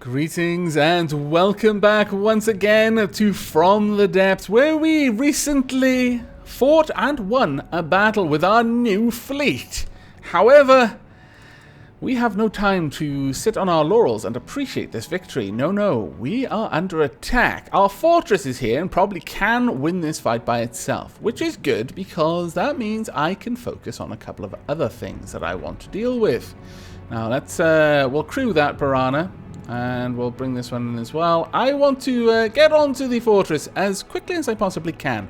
Greetings and welcome back once again to From the Depths, where we recently fought and won a battle with our new fleet. However, we have no time to sit on our laurels and appreciate this victory. No, we are under attack. Our fortress is here and probably can win this fight by itself, which is good because that means I can focus on a couple of other things that I want to deal with. Now we'll crew that piranha. And we'll bring this one in as well. I want to get onto the fortress as quickly as I possibly can.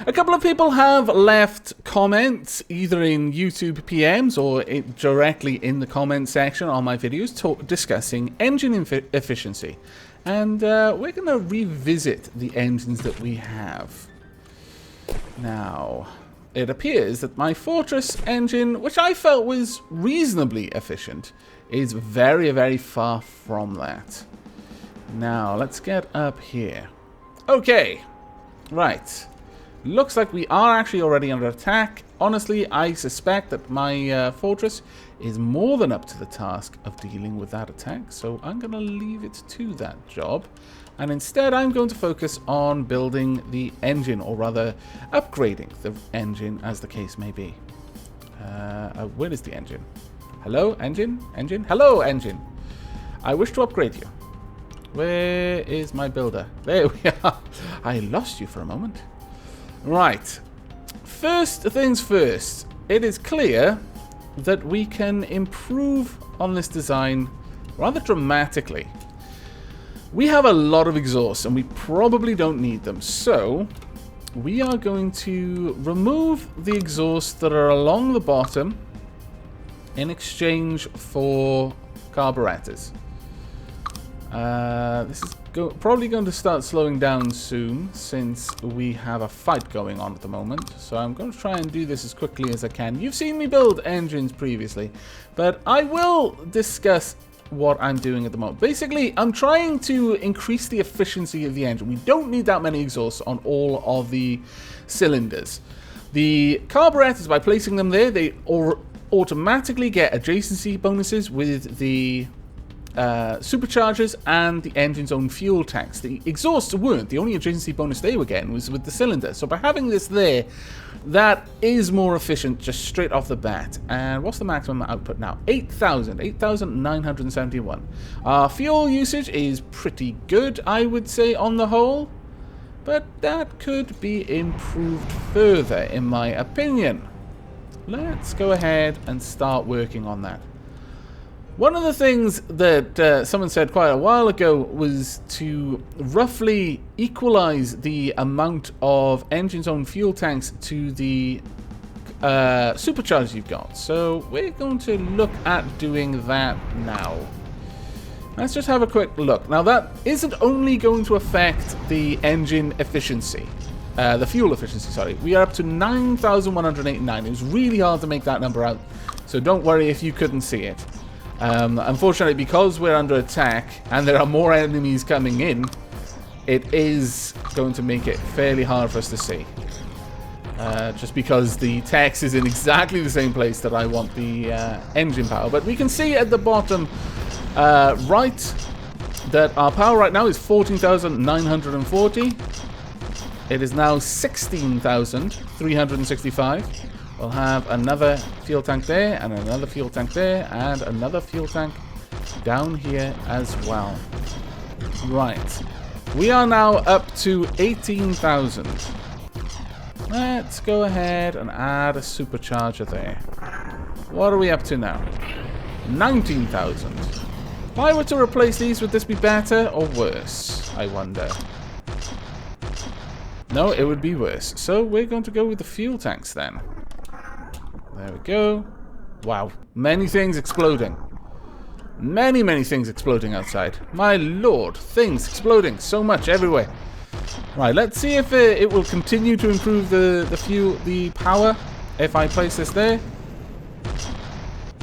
A couple of people have left comments, either in YouTube PMs or directly in the comment section on my videos, discussing engine efficiency. And we're going to revisit the engines that we have. Now, it appears that my fortress engine, which I felt was reasonably efficient, is very, very far from that. Now, let's get up here. Okay. Right. Looks like we are actually already under attack. Honestly, I suspect that my fortress is more than up to the task of dealing with that attack. So I'm going to leave it to that job. And instead, I'm going to focus on building the engine, or rather, upgrading the engine, as the case may be. Where is the engine? Hello, engine? Engine? Hello, engine! I wish to upgrade you. Where is my builder? There we are. I lost you for a moment. Right. First things first. It is clear that we can improve on this design rather dramatically. We have a lot of exhausts, and we probably don't need them. So, we are going to remove the exhausts that are along the bottom in exchange for carburetors. This is probably going to start slowing down soon, since we have a fight going on at the moment. So I'm going to try and do this as quickly as I can. You've seen me build engines previously, but I will discuss what I'm doing at the moment. Basically, I'm trying to increase the efficiency of the engine. We don't need that many exhausts on all of the cylinders. The carburetors, by placing them there, they automatically get adjacency bonuses with the superchargers and the engine's own fuel tanks. The exhausts weren't. The only adjacency bonus they were getting was with the cylinder. So by having this there, that is more efficient just straight off the bat. And what's the maximum output now? 8,971. Our fuel usage is pretty good, I would say, on the whole. But that could be improved further, in my opinion. Let's go ahead and start working on that. One of the things that someone said quite a while ago was to roughly equalize the amount of engine's own fuel tanks to the superchargers you've got. So we're going to look at doing that now. Let's just have a quick look. Now that isn't only going to affect the engine efficiency. The fuel efficiency, sorry. We are up to 9,189. It was really hard to make that number out, so don't worry if you couldn't see it. Unfortunately, because we're under attack and there are more enemies coming in, it is going to make it fairly hard for us to see. Just because the text is in exactly the same place that I want the engine power. But we can see at the bottom right that our power right now is 14,940. It is now 16,365. We'll have another fuel tank there, and another fuel tank there, and another fuel tank down here as well. Right. We are now up to 18,000. Let's go ahead and add a supercharger there. What are we up to now? 19,000. If I were to replace these, would this be better or worse, I wonder? No, it would be worse. So we're going to go with the fuel tanks then. There we go. Wow. Many things exploding. Many things exploding outside. My lord. Things exploding so much everywhere. Right, let's see if it will continue to improve the power if I place this there.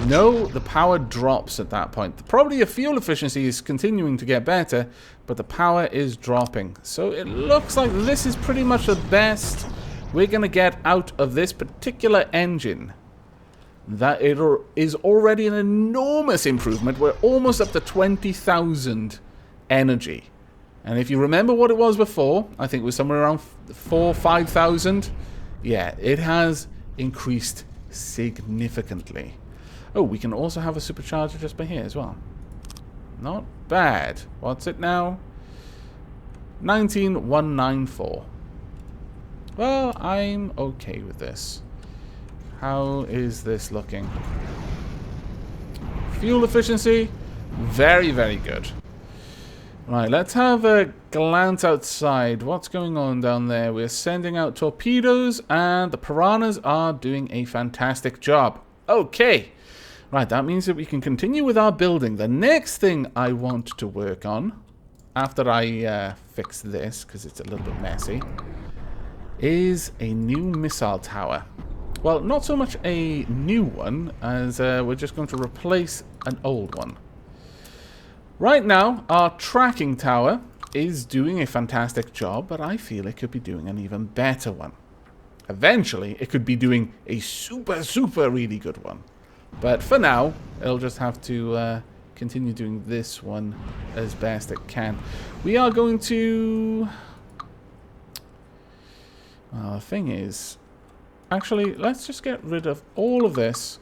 No, the power drops at that point. Probably the fuel efficiency is continuing to get better, but the power is dropping. So it looks like this is pretty much the best we're going to get out of this particular engine. that it is already an enormous improvement. We're almost up to 20,000 energy. And if you remember what it was before, I think it was somewhere around 5,000. Yeah, it has increased significantly. Oh, we can also have a supercharger just by here as well. Not bad. What's it now? 19,194. Well, I'm okay with this. How is this looking? Fuel efficiency, very, very good. Right, let's have a glance outside. What's going on down there? We're sending out torpedoes, and the piranhas are doing a fantastic job. Okay. Right, that means that we can continue with our building. The next thing I want to work on, after I fix this, because it's a little bit messy, is a new missile tower. Well, not so much a new one, as we're just going to replace an old one. Right now, our tracking tower is doing a fantastic job, but I feel it could be doing an even better one. Eventually, it could be doing a super, super really good one. But for now, it'll just have to continue doing this one as best it can. We are going to... Well, the thing is... Actually, let's just get rid of all of this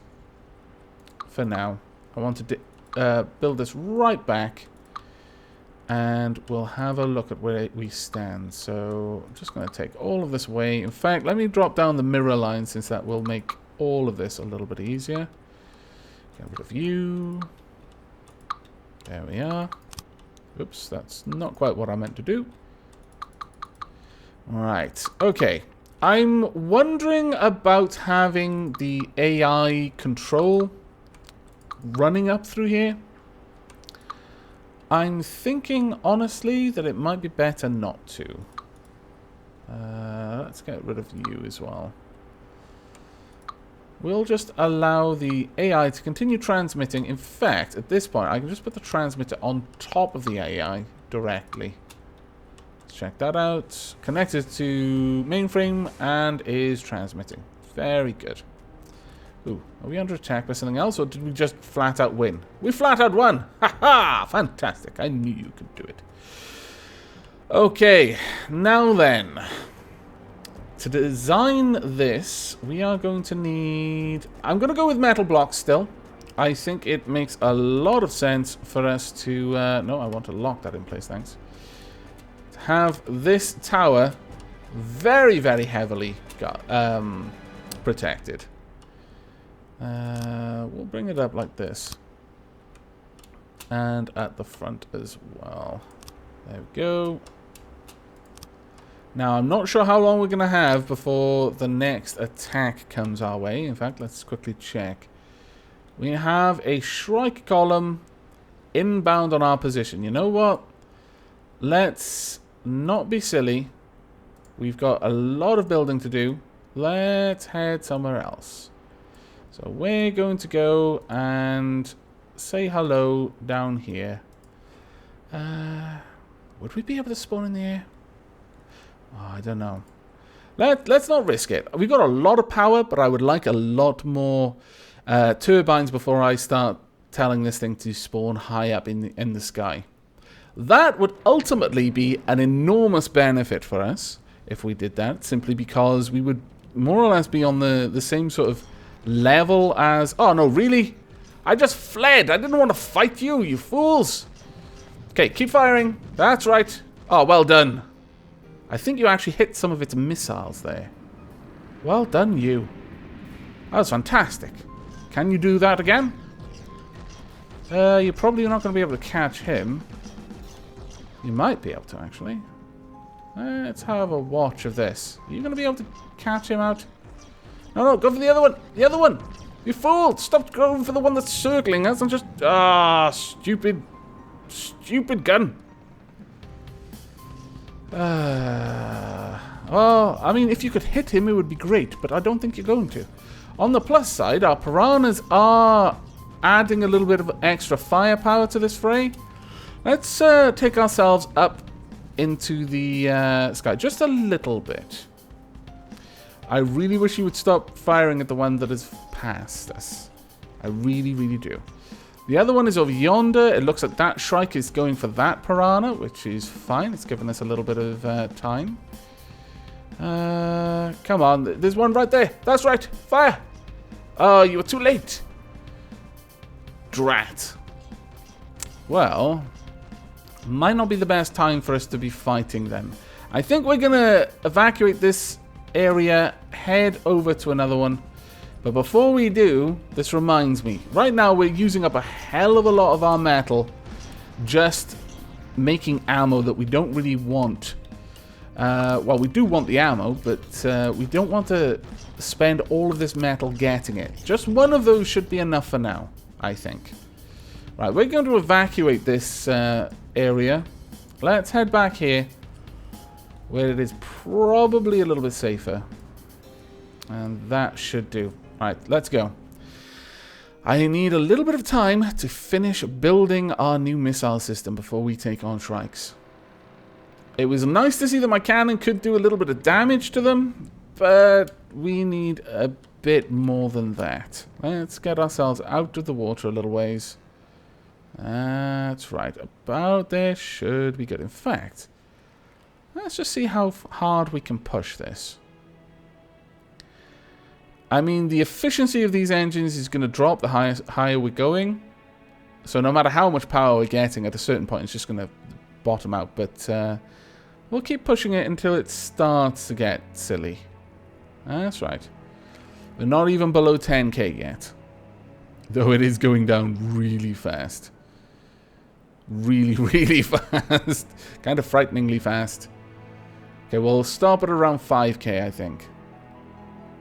for now. I want to build this right back, and we'll have a look at where we stand. So I'm just going to take all of this away. In fact, let me drop down the mirror line, since that will make all of this a little bit easier. Get rid of you. There we are. Oops, that's not quite what I meant to do. Right, okay. I'm wondering about having the AI control running up through here. I'm thinking, honestly, that it might be better not to. Let's get rid of you as well. We'll just allow the AI to continue transmitting. In fact, at this point, I can just put the transmitter on top of the AI directly. Check that out. Connected to mainframe and is transmitting. Very good. Ooh, are we under attack by something else, or did we just flat out win? We flat out won! Ha ha! Fantastic. I knew you could do it. Okay, now then. To design this, we are going to need... I'm going to go with metal blocks still. I think it makes a lot of sense for us to... no, I want to lock that in place, thanks. Have this tower very, very heavily protected. We'll bring it up like this. And at the front as well. There we go. Now, I'm not sure how long we're going to have before the next attack comes our way. In fact, let's quickly check. We have a Shrike column inbound on our position. You know what? Let's... not be silly. We've got a lot of building to do. Let's head somewhere else. So we're going to go and say hello down here. Would we be able to spawn in the air? Oh, I don't know. Let's not risk it. We've got a lot of power, but I would like a lot more turbines before I start telling this thing to spawn high up in the sky. That would ultimately be an enormous benefit for us if we did that, simply because we would more or less be on the same sort of level as... Oh, no, really? I just fled. I didn't want to fight you, you fools. Okay, keep firing. That's right. Oh, well done. I think you actually hit some of its missiles there. Well done, you. That was fantastic. Can you do that again? You're probably not going to be able to catch him. You might be able to, actually. Let's have a watch of this. Are you going to be able to catch him out? No, no, go for the other one. The other one. You fool. Stop going for the one that's circling us and just... Ah, stupid. Stupid gun. Well, I mean, if you could hit him, it would be great, but I don't think you're going to. On the plus side, our piranhas are adding a little bit of extra firepower to this fray. Let's take ourselves up into the sky just a little bit. I really wish you would stop firing at the one that is past us. I really, really do. The other one is over yonder. It looks like that Shrike is going for that piranha, which is fine. It's given us a little bit of time. Come on. There's one right there. That's right. Fire. Oh, you were too late. Drat. Well, might not be the best time for us to be fighting then. I think we're going to evacuate this area, head over to another one. But before we do, this reminds me. Right now, we're using up a hell of a lot of our metal just making ammo that we don't really want. Well, we do want the ammo, but we don't want to spend all of this metal getting it. Just one of those should be enough for now, I think. Right, we're going to evacuate this area. Let's head back here, where it is probably a little bit safer. And that should do. Right, let's go. I need a little bit of time to finish building our new missile system before we take on Shrikes. It was nice to see that my cannon could do a little bit of damage to them, but we need a bit more than that. Let's get ourselves out of the water a little ways. That's right. About there should be good. In fact, let's just see how hard we can push this. I mean, the efficiency of these engines is going to drop the higher we're going. So no matter how much power we're getting, at a certain point, it's just going to bottom out. But we'll keep pushing it until it starts to get silly. That's right. We're not even below 10k yet. Though it is going down really fast. Really, really fast. Kind of frighteningly fast. Okay, we'll stop at around 5k, I think.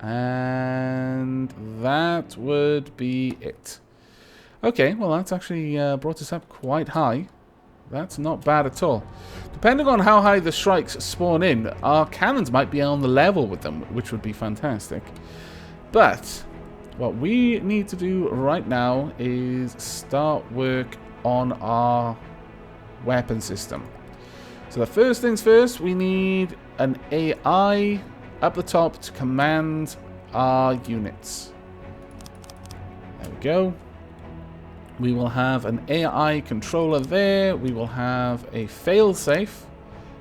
And that would be it. Okay, well that's actually brought us up quite high. That's not bad at all. Depending on how high the Shrikes spawn in, our cannons might be on the level with them, which would be fantastic. But what we need to do right now is start work on our weapon system. So the first things first, we need an AI up the top to command our units. There we go. We will have an AI controller there. We will have a failsafe,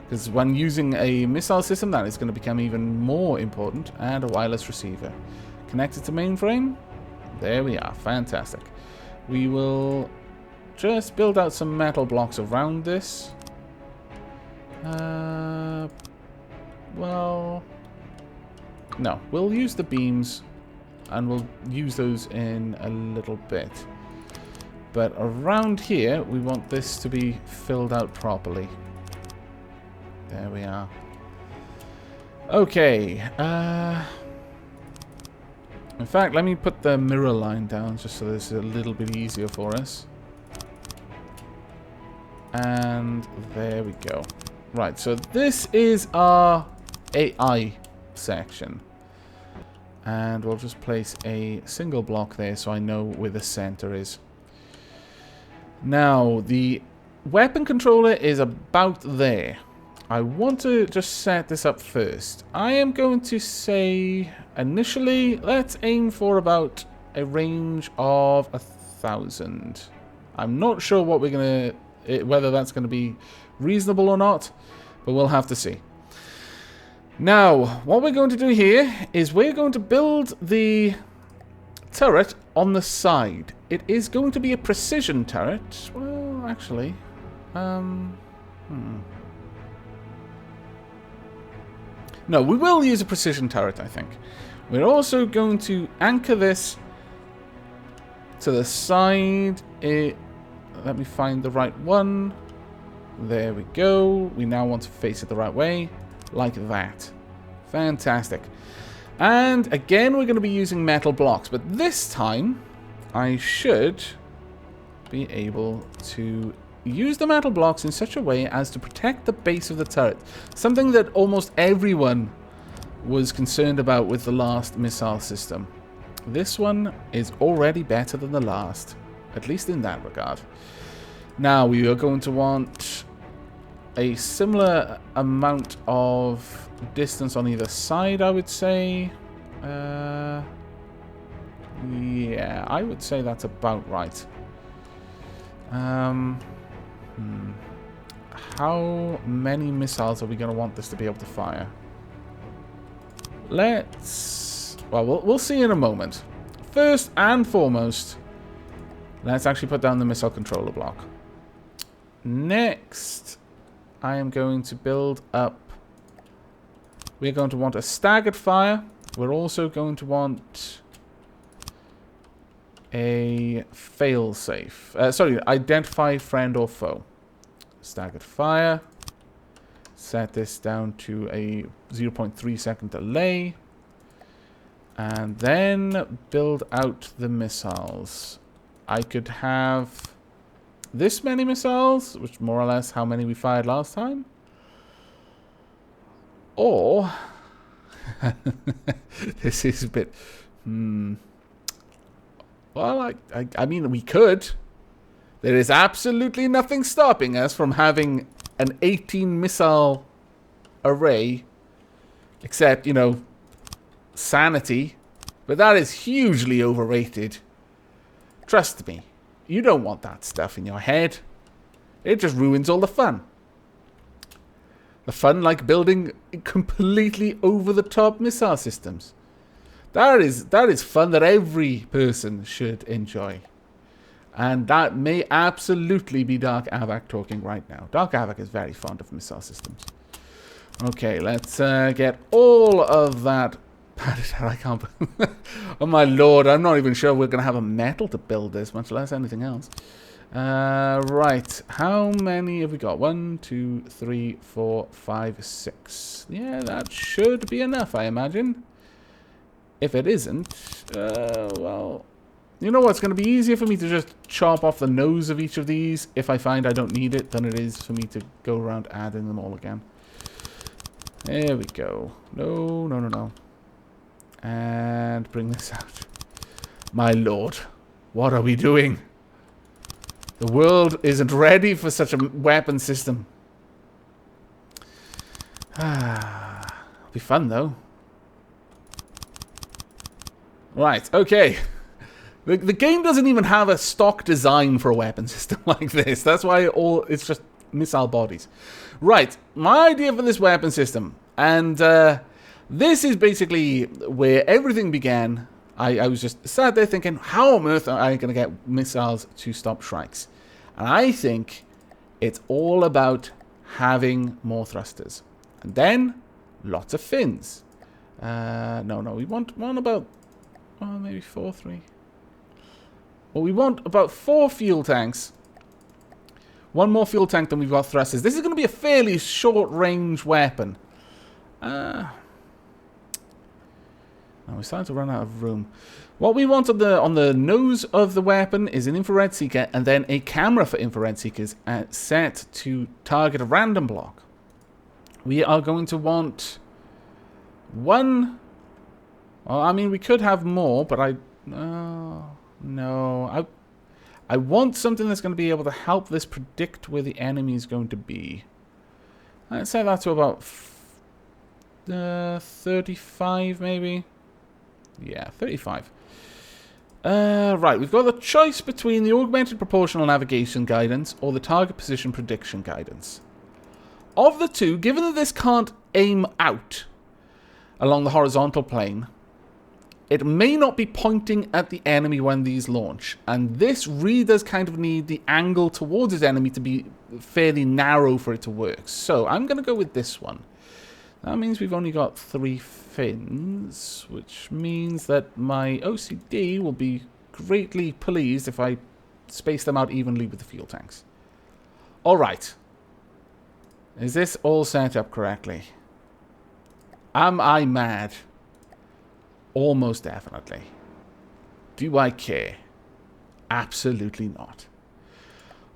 because when using a missile system, that is going to become even more important. And a wireless receiver. Connected to mainframe. There we are. Fantastic. We will just build out some metal blocks around this. Well, no. We'll use the beams, and we'll use those in a little bit. But around here, we want this to be filled out properly. There we are. Okay. In fact, let me put the mirror line down just so this is a little bit easier for us. And there we go. Right, so this is our AI section. And we'll just place a single block there so I know where the center is. Now, the weapon controller is about there. I want to just set this up first. I am going to say, initially, let's aim for about a range of 1,000. I'm not sure what we're going to, whether that's going to be reasonable or not, but we'll have to see. Now, what we're going to do here is we're going to build the turret on the side. It is going to be a precision turret. Well, actually, no, we will use a precision turret, I think. We're also going to anchor this to the side. Let me find the right one. There we go. We now want to face it the right way, like that. Fantastic. And again, we're going to be using metal blocks, but this time I should be able to use the metal blocks in such a way as to protect the base of the turret. Something that almost everyone was concerned about with the last missile system. This one is already better than the last, at least in that regard. Now we are going to want a similar amount of distance on either side, I would say. Yeah, I would say that's about right. How many missiles are we going to want this to be able to fire? Let's... Well, we'll see in a moment. First and foremost, let's actually put down the missile controller block. Next, I am going to build up... We're going to want a staggered fire. We're also going to want a fail-safe. Sorry, identify friend or foe. Staggered fire. Set this down to a 0.3 second delay. And then build out the missiles. I could have this many missiles, which more or less how many we fired last time. Or... this is a bit... Well, I mean, we could. There is absolutely nothing stopping us from having an 18 missile array. Except, you know, sanity. But that is hugely overrated. Trust me. You don't want that stuff in your head. It just ruins all the fun. The fun like building completely over-the-top missile systems. That is fun that every person should enjoy. And that may absolutely be Dark Aavak talking right now. Dark Aavak is very fond of missile systems. Okay, let's get all of that padded out. I can't... Oh my lord, I'm not even sure we're going to have a metal to build this, much less anything else. Right, how many have we got? 1, 2, 3, 4, 5, 6. Yeah, that should be enough, I imagine. If it isn't, well... You know what's going to be easier for me to just chop off the nose of each of these if I find I don't need it than it is for me to go around adding them all again. There we go. No, no, no, no. And bring this out. My lord, what are we doing? The world isn't ready for such a weapon system. It'll be fun, though. Right, okay. The game doesn't even have a stock design for a weapon system like this. That's why it's just missile bodies. Right, my idea for this weapon system. And this is basically where everything began. I was just sat there thinking, how on earth am I going to get missiles to stop Shrikes? And I think it's all about having more thrusters. And then, lots of fins. No, we want one about... Oh, maybe 4, 3... Well, we want about 4 fuel tanks. 1 more fuel tank than we've got thrusters. This is going to be a fairly short-range weapon. Now we're starting to run out of room. What we want on the nose of the weapon is an infrared seeker and then a camera for infrared seekers set to target a random block. We are going to want 1... Well, I mean, we could have more, but no, I want something that's going to be able to help this predict where the enemy is going to be. Let's say that to about 35, maybe. Yeah, 35. Right, we've got the choice between the augmented proportional navigation guidance or the target position prediction guidance. Of the two, given that this can't aim out along the horizontal plane, it may not be pointing at the enemy when these launch. And this really does kind of need the angle towards its enemy to be fairly narrow for it to work. So I'm going to go with this one. That means we've only got 3 fins, which means that my OCD will be greatly pleased if I space them out evenly with the fuel tanks. Alright. Is this all set up correctly? Am I mad? Almost definitely. Do I care? Absolutely not.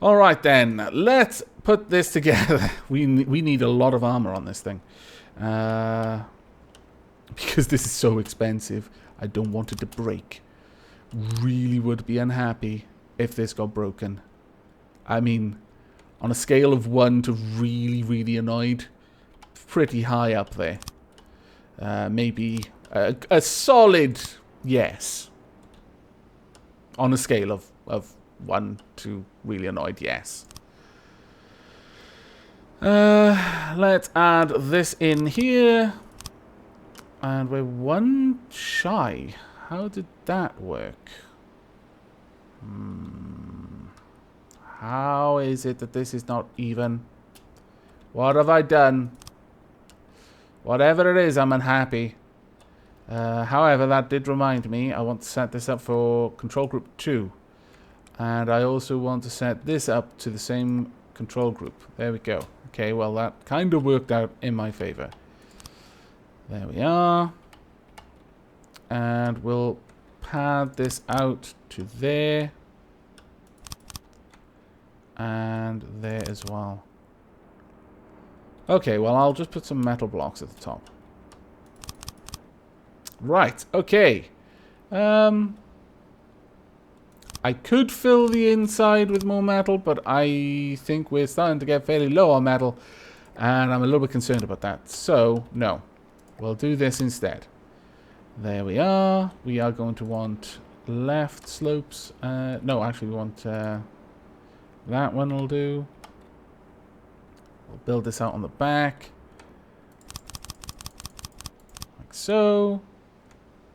Alright then, let's put this together. We need a lot of armor on this thing. Because this is so expensive, I don't want it to break. Really would be unhappy if this got broken. I mean, On a scale of 1 to really, really annoyed, pretty high up there. Maybe a solid yes. On a scale of 1 to really annoyed, yes. Let's add this in here. And we're 1 shy. How did that work? How is it that this is not even? What have I done? Whatever it is, I'm unhappy. However, that did remind me, I want to set this up for control group 2. And I also want to set this up to the same control group. There we go. Okay, well, that kind of worked out in my favor. There we are. And we'll pad this out to there. And there as well. Okay, well, I'll just put some metal blocks at the top. Right, okay. I could fill the inside with more metal, but I think we're starting to get fairly low on metal. And I'm a little bit concerned about that. So, no. We'll do this instead. There we are. We are going to want left slopes. No, actually we want... that one will do. We'll build this out on the back. Like so.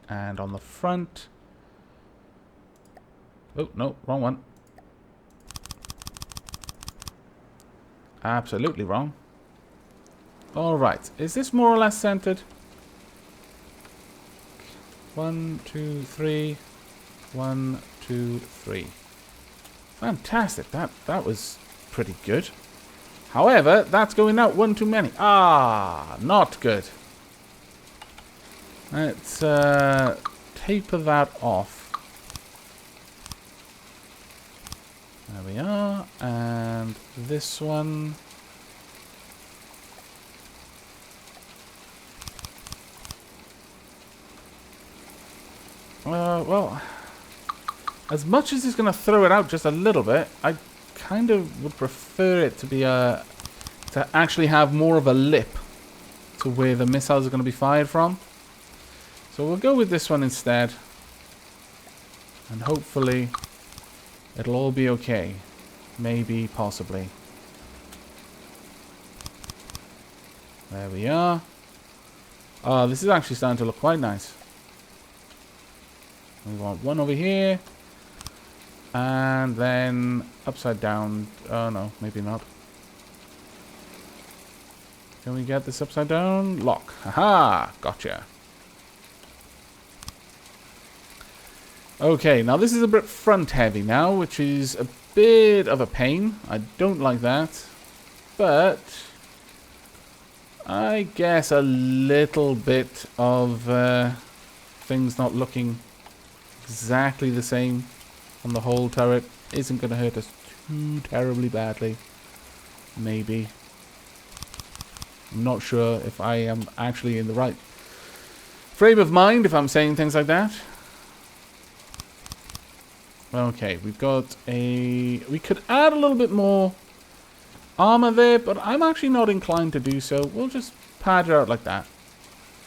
And on the front. Oh, no, wrong one. Absolutely wrong. Alright, is this more or less centered? 1, 2, 3. 1, 2, 3. Fantastic. That was pretty good. However, that's going out one too many. Ah, not good. Let's taper that off. There we are. And this one. Well, as much as it's going to throw it out just a little bit, I kind of would prefer it to be to actually have more of a lip to where the missiles are going to be fired from. So we'll go with this one instead. And hopefully it'll all be okay. Maybe, possibly. There we are. Oh, this is actually starting to look quite nice. We want one over here. And then upside down. Oh no, maybe not. Can we get this upside down? Lock. Haha! Gotcha. Okay, now this is a bit front heavy now, which is a bit of a pain. I don't like that. But I guess a little bit of things not looking exactly the same on the whole turret isn't going to hurt us too terribly badly. Maybe. I'm not sure if I am actually in the right frame of mind if I'm saying things like that. Okay, we've got a... We could add a little bit more armor there, but I'm actually not inclined to do so. We'll just pad it out like that.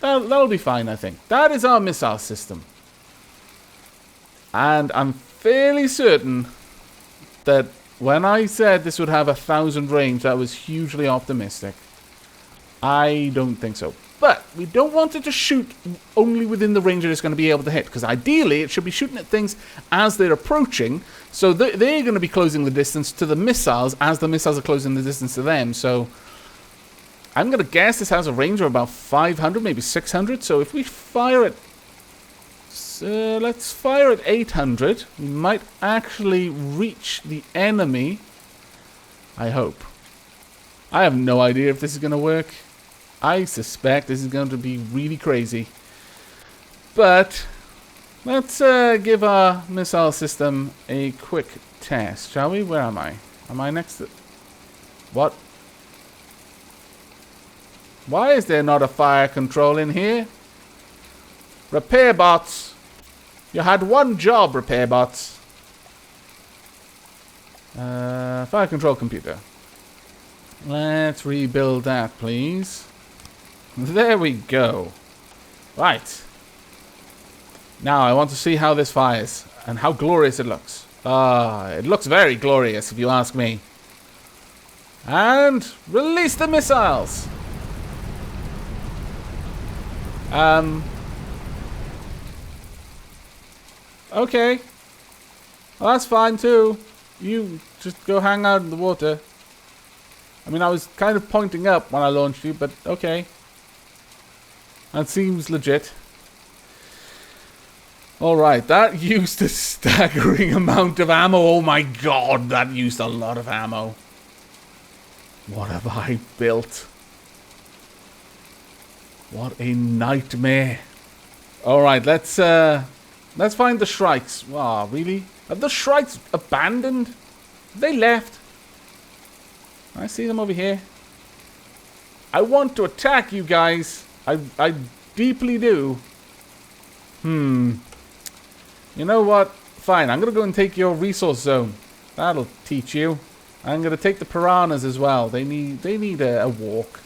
That'll be fine, I think. That is our missile system. And I'm fairly certain that when I said this would have 1,000 range, that was hugely optimistic. I don't think so. But we don't want it to shoot only within the range that it's going to be able to hit. Because ideally, it should be shooting at things as they're approaching. So they're going to be closing the distance to the missiles as the missiles are closing the distance to them. So I'm going to guess this has a range of about 500, maybe 600. So if we fire it... let's fire at 800. We might actually reach the enemy. I hope. I have no idea if this is going to work. I suspect this is going to be really crazy. But let's give our missile system a quick test, shall we? Where am I? Am I next to... What? Why is there not a fire control in here? Repair bots. You had one job, repair bots. Fire control computer. Let's rebuild that, please. There we go. Right. Now, I want to see how this fires and how glorious it looks. It looks very glorious, if you ask me. And release the missiles. Okay. Well, that's fine, too. You just go hang out in the water. I mean, I was kind of pointing up when I launched you, but okay. That seems legit. Alright, that used a staggering amount of ammo. Oh my god, that used a lot of ammo. What have I built? What a nightmare. Alright, let's find the shrikes. Wow, really? Are the shrikes abandoned? They left. I see them over here. I want to attack you guys. I deeply do. You know what? Fine, I'm going to go and take your resource zone. That'll teach you. I'm going to take the piranhas as well. They need a walk.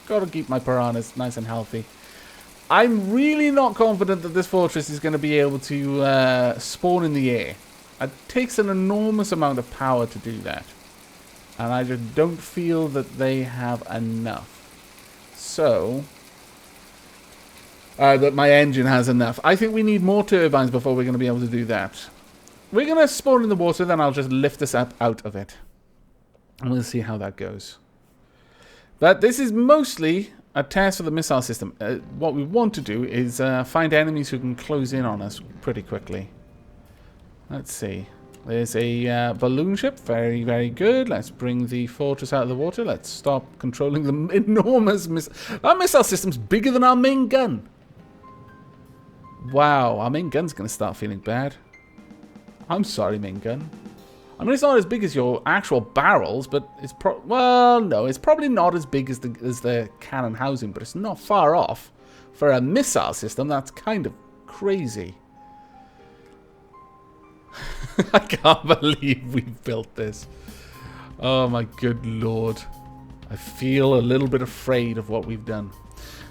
Gotta keep my piranhas nice and healthy. I'm really not confident that this fortress is going to be able to spawn in the air. It takes an enormous amount of power to do that. And I just don't feel that they have enough. So, that my engine has enough. I think we need more turbines before we're going to be able to do that. We're going to spawn in the water, then I'll just lift us up out of it. And we'll see how that goes. But this is mostly a test for the missile system. What we want to do is find enemies who can close in on us pretty quickly. Let's see. There's a balloon ship. Very, very good. Let's bring the fortress out of the water. Let's stop controlling the enormous missile. Our missile system's bigger than our main gun. Wow, our main gun's going to start feeling bad. I'm sorry, main gun. I mean, it's not as big as your actual barrels, but it's well, no, it's probably not as big as the cannon housing, but it's not far off. For a missile system, that's kind of crazy. I can't believe we've built this. Oh my good lord. I feel a little bit afraid of what we've done.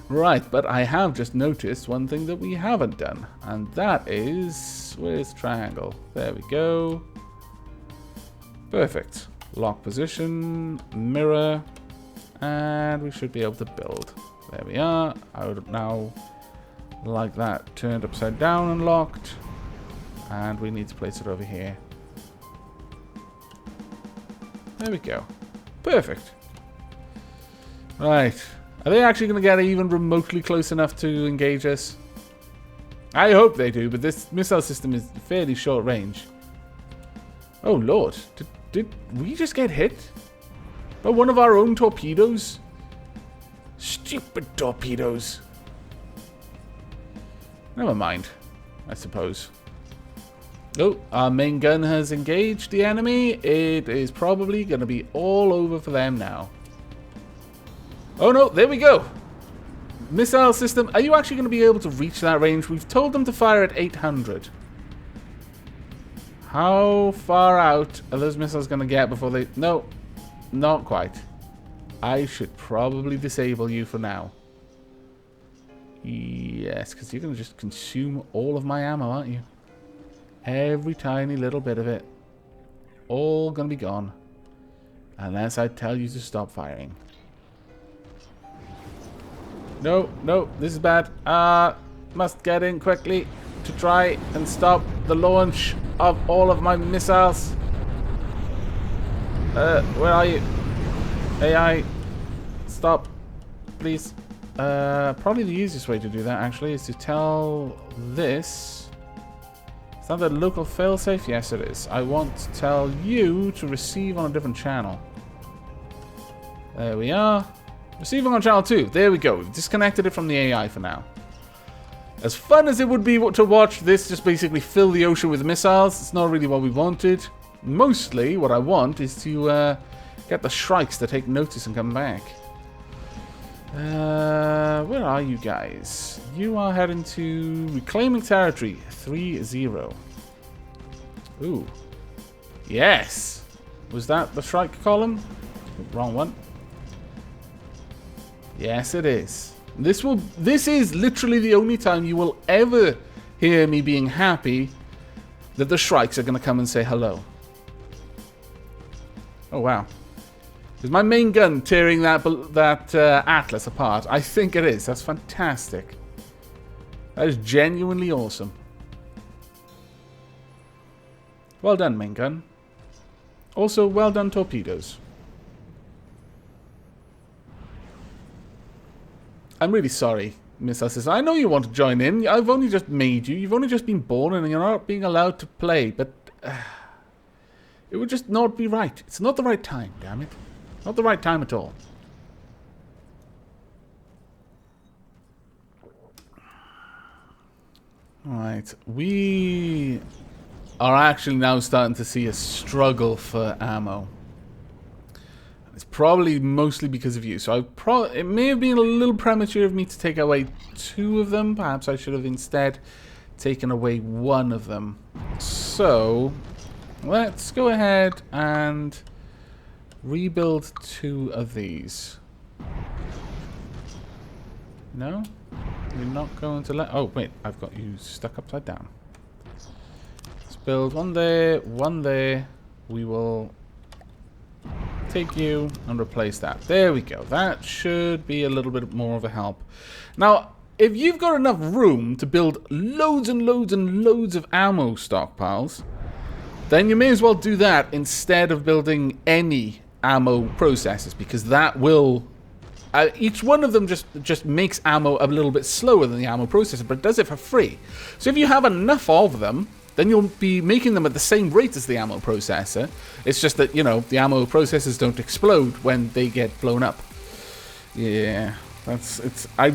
Right, but I have just noticed one thing that we haven't done. And that is... where's triangle? There we go. Perfect. Lock position, mirror, and we should be able to build. There we are. I would now like that turned upside down and locked. And we need to place it over here. There we go. Perfect. Right. Are they actually going to get even remotely close enough to engage us? I hope they do, but this missile system is fairly short range. Oh lord. Did we just get hit by one of our own torpedoes? Stupid torpedoes. Never mind, I suppose. Oh, our main gun has engaged the enemy. It is probably going to be all over for them now. Oh no, there we go. Missile system, are you actually going to be able to reach that range? We've told them to fire at 800. How far out are those missiles going to get before they... No, not quite. I should probably disable you for now. Yes, because you're going to just consume all of my ammo, aren't you? Every tiny little bit of it. All going to be gone. Unless I tell you to stop firing. No, no, this is bad. Must get in quickly to try and stop the launch of all of my missiles. Where are you? AI, stop, please. Probably the easiest way to do that, actually, is to tell this. Is that the local failsafe? Yes, it is. I want to tell you to receive on a different channel. There we are. Receiving on channel 2. There we go. We've disconnected it from the AI for now. As fun as it would be to watch this just basically fill the ocean with missiles, it's not really what we wanted. Mostly, what I want is to get the shrikes to take notice and come back. Where are you guys? You are heading to reclaiming territory 3-0. Ooh. Yes! Was that the shrike column? Wrong one. Yes, it is. This is literally the only time you will ever hear me being happy that the Shrikes are going to come and say hello. Oh, wow. Is my main gun tearing that Atlas apart? I think it is. That's fantastic. That is genuinely awesome. Well done, main gun. Also, well done, torpedoes. I'm really sorry, Miss Ussis. I know you want to join in. I've only just made you. You've only just been born and you're not being allowed to play. But it would just not be right. It's not the right time, damn it. Not the right time at all. Alright. We are actually now starting to see a struggle for ammo. It's probably mostly because of you. So it may have been a little premature of me to take away 2 of them. Perhaps I should have instead taken away 1 of them. So let's go ahead and rebuild 2 of these. No? You're not going to let... Oh, wait. I've got you stuck upside down. Let's build 1 there, 1 there. We will take you and replace that. There we go. That should be a little bit more of a help. Now, if you've got enough room to build loads and loads and loads of ammo stockpiles, then you may as well do that instead of building any ammo processors, because that will... each one of them just makes ammo a little bit slower than the ammo processor, but it does it for free. So if you have enough of them, then you'll be making them at the same rate as the ammo processor. It's just that, you know, the ammo processors don't explode when they get blown up. Yeah, I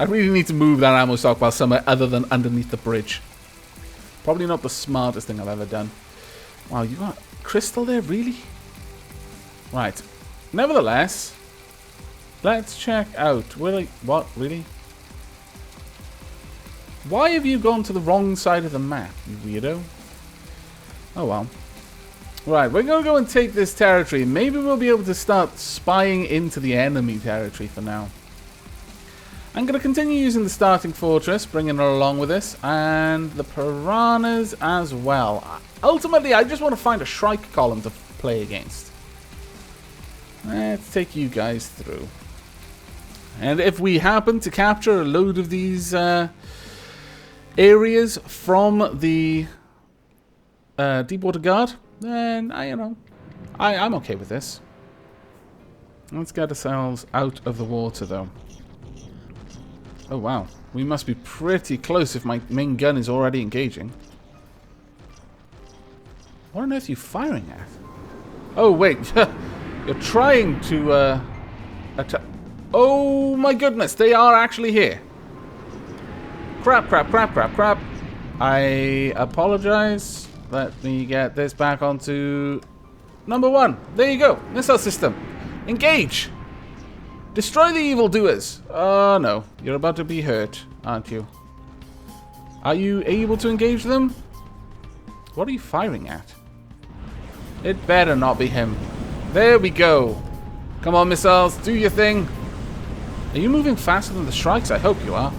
really need to move that ammo stockpile somewhere other than underneath the bridge. Probably not the smartest thing I've ever done. Wow, you got crystal there, really? Right. Nevertheless, let's check out. What, really? Why have you gone to the wrong side of the map, you weirdo? Oh well. Right, we're going to go and take this territory. Maybe we'll be able to start spying into the enemy territory for now. I'm going to continue using the starting fortress, bringing it along with us, and the piranhas as well. Ultimately, I just want to find a Shrike column to play against. Let's take you guys through. And if we happen to capture a load of these areas from the Deepwater Guard, then I'm okay with this. Let's get ourselves out of the water, though. Oh wow, we must be pretty close if my main gun is already engaging. What on earth are you firing at? Oh wait, you're trying to attack. Oh my goodness, they are actually here. Crap, crap, crap, crap, crap. I apologize. Let me get this back onto number 1. There you go. Missile system. Engage. Destroy the evildoers. Oh no. You're about to be hurt, aren't you? Are you able to engage them? What are you firing at? It better not be him. There we go. Come on, missiles. Do your thing. Are you moving faster than the Shrikes? I hope you are.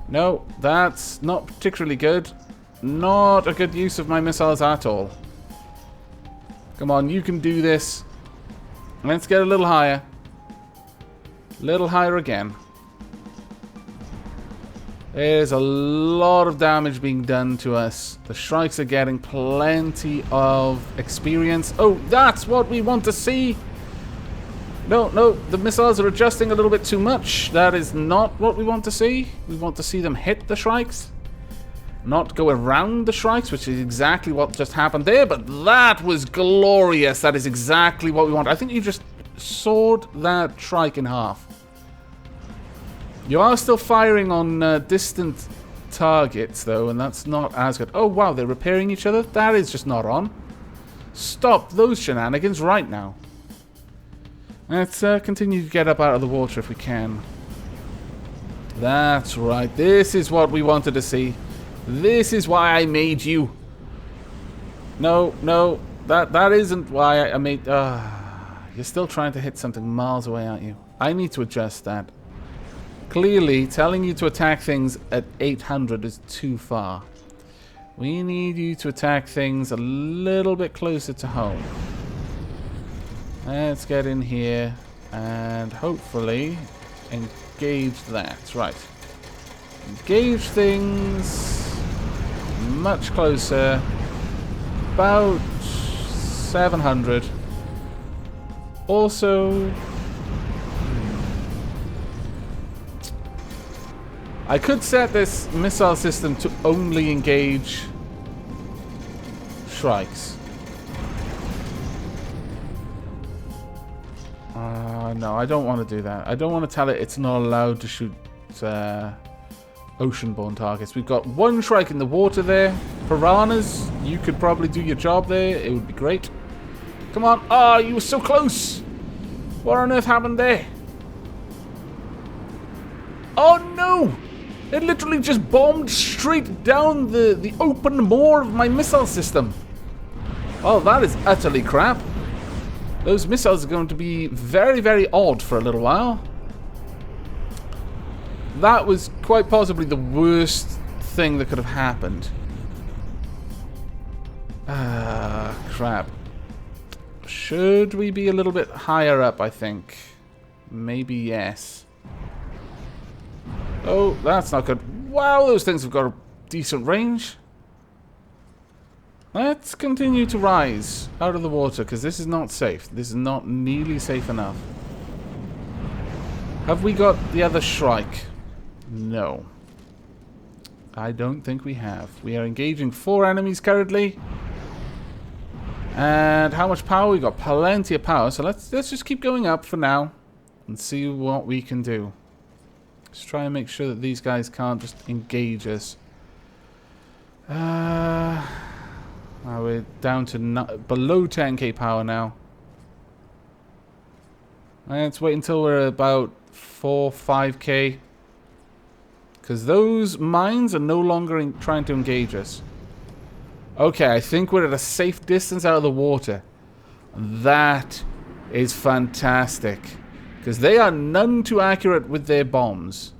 No, that's not particularly good. Not a good use of my missiles at all. Come on, you can do this. Let's get a little higher. A little higher again. There's a lot of damage being done to us. The Shrikes are getting plenty of experience. Oh, that's what we want to see. No, no, the missiles are adjusting a little bit too much. That is not what we want to see. We want to see them hit the Shrikes, not go around the Shrikes, which is exactly what just happened there. But that was glorious. That is exactly what we want. I think you just sawed that Shrike in half. You are still firing on distant targets, though, and that's not as good. Oh, wow, they're repairing each other? That is just not on. Stop those shenanigans right now. Let's continue to get up out of the water if we can. That's right. This is what we wanted to see. This is why I made you. No, no. That isn't why I made... you're still trying to hit something miles away, aren't you? I need to adjust that. Clearly, telling you to attack things at 800 is too far. We need you to attack things a little bit closer to home. Let's get in here and hopefully engage that. Right. Engage things much closer. About 700. Also, I could set this missile system to only engage Shrikes. No, I don't want to do that. I don't want to tell it it's not allowed to shoot ocean-borne targets. We've got one Shrike in the water there. Piranhas, you could probably do your job there. It would be great. Come on. Oh, you were so close. What on earth happened there? Oh, no. It literally just bombed straight down the open maw of my missile system. Oh, that is utterly crap. Those missiles are going to be very, very odd for a little while. That was quite possibly the worst thing that could have happened. Crap. Should we be a little bit higher up, I think? Maybe yes. Oh, that's not good. Wow, those things have got a decent range. Let's continue to rise out of the water, because this is not safe. This is not nearly safe enough. Have we got the other Shrike? No. I don't think we have. We are engaging 4 enemies currently. And how much power? We got plenty of power. So let's just keep going up for now and see what we can do. Let's try and make sure that these guys can't just engage us. We're down to below 10k power now. Let's wait until we're about 4-5k. Because those mines are no longer trying to engage us. Okay, I think we're at a safe distance out of the water. That is fantastic. Because they are none too accurate with their bombs.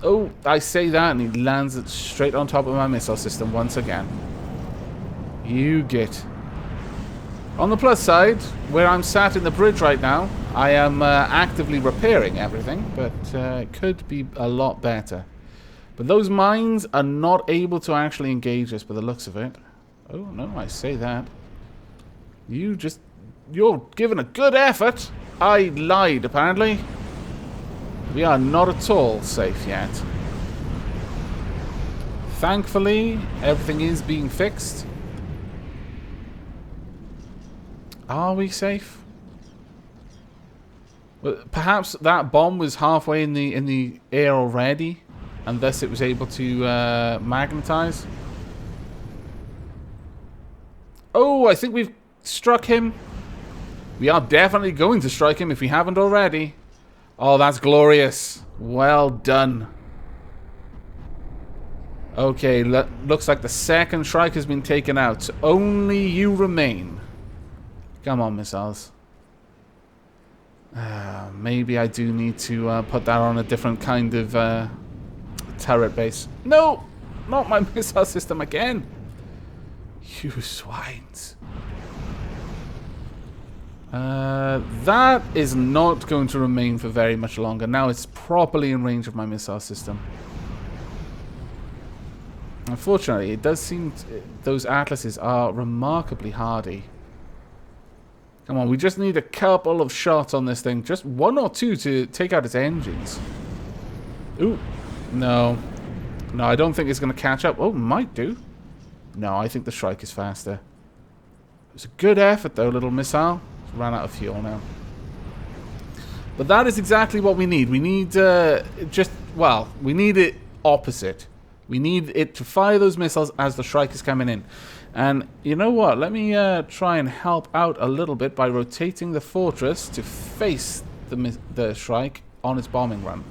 Oh, I say that and he lands it straight on top of my missile system once again. You get. On the plus side, where I'm sat in the bridge right now, I am actively repairing everything, but it could be a lot better. But those mines are not able to actually engage us by the looks of it. Oh, no, I say that. You're giving a good effort. I lied, apparently. We are not at all safe yet. Thankfully, everything is being fixed. Are we safe? Well, perhaps that bomb was halfway in the air already, and thus it was able to magnetize. Oh, I think we've struck him. We are definitely going to strike him if we haven't already. Oh, that's glorious. Well done. Okay, looks like the second Shrike has been taken out. So only you remain. Come on, missiles. Maybe I do need to put that on a different kind of turret base. No! Not my missile system again. You swines. That is not going to remain for very much longer. Now it's properly in range of my missile system. Unfortunately, it does seem those Atlases are remarkably hardy. Come on, we just need a couple of shots on this thing. Just 1 or 2 to take out its engines. Ooh. No. No, I don't think it's going to catch up. Oh, might do. No, I think the Shrike is faster. It was a good effort, though, little missile. Ran out of fuel now. But that is exactly what we need. We need we need it opposite. We need it to fire those missiles as the Shrike is coming in. And you know what? Let me try and help out a little bit by rotating the fortress to face the Shrike on its bombing run.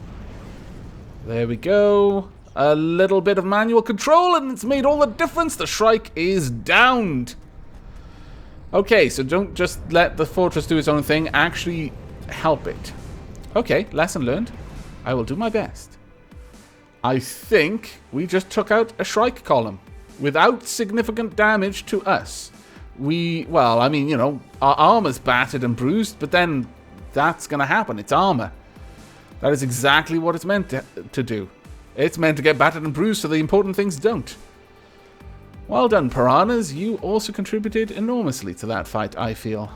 There we go. A little bit of manual control and it's made all the difference. The Shrike is downed. Okay, so don't just let the fortress do its own thing. Actually help it. Okay, lesson learned. I will do my best. I think we just took out a Shrike column without significant damage to us. Well, I mean, you know, our armor's battered and bruised, but then that's going to happen. It's armor. That is exactly what it's meant to do. It's meant to get battered and bruised so the important things don't. Well done, Piranhas. You also contributed enormously to that fight, I feel.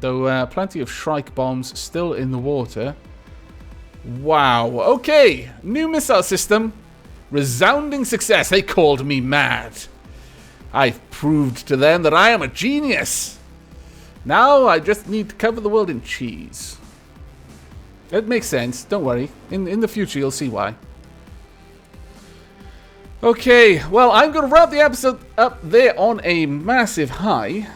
Though plenty of Shrike bombs still in the water. Wow. Okay. New missile system. Resounding success. They called me mad. I've proved to them that I am a genius. Now I just need to cover the world in cheese. It makes sense. Don't worry. In the future, you'll see why. Okay. Well, I'm going to wrap the episode up there on a massive high.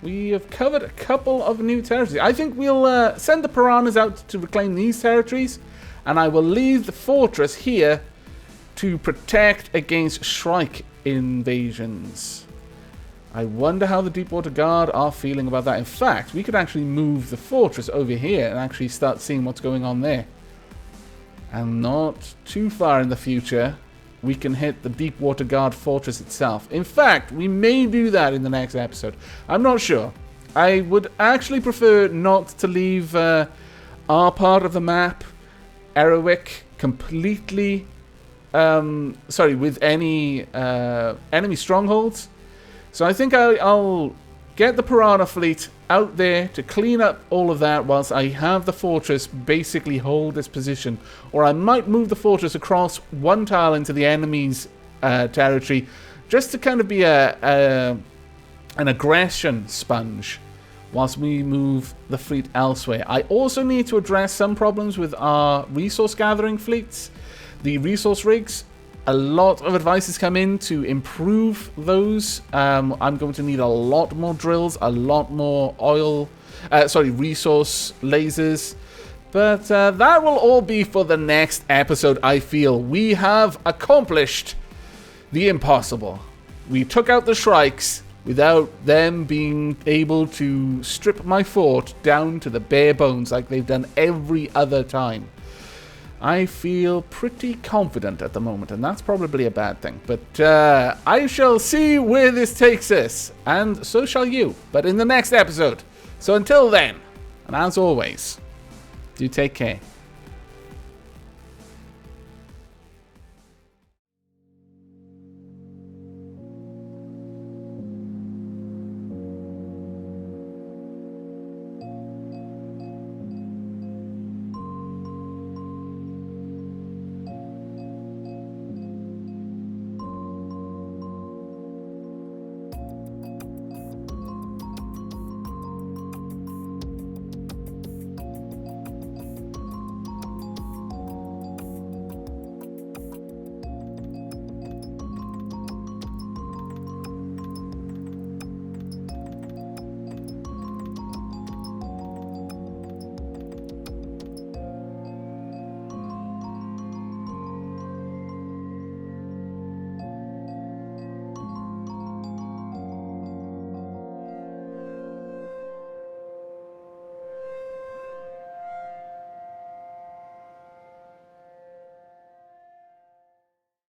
We have covered a couple of new territories. I think we'll send the Piranhas out to reclaim these territories. And I will leave the fortress here to protect against Shrike invasions. I wonder how the Deepwater Guard are feeling about that. In fact, we could actually move the fortress over here and actually start seeing what's going on there. And not too far in the future, we can hit the Deepwater Guard fortress itself. In fact, we may do that in the next episode. I'm not sure. I would actually prefer not to leave our part of the map, Aavak, completely, with any enemy strongholds. So I think I'll get the Piranha fleet out there to clean up all of that whilst I have the fortress basically hold its position. Or I might move the fortress across one tile into the enemy's territory just to kind of be an aggression sponge whilst we move the fleet elsewhere. I also need to address some problems with our resource gathering fleets. The resource rigs, a lot of advice has come in to improve those. I'm going to need a lot more drills, a lot more resource lasers. But that will all be for the next episode, I feel. We have accomplished the impossible. We took out the Shrikes without them being able to strip my fort down to the bare bones like they've done every other time. I feel pretty confident at the moment, and that's probably a bad thing. But I shall see where this takes us, and so shall you. But in the next episode. So until then, and as always, do take care.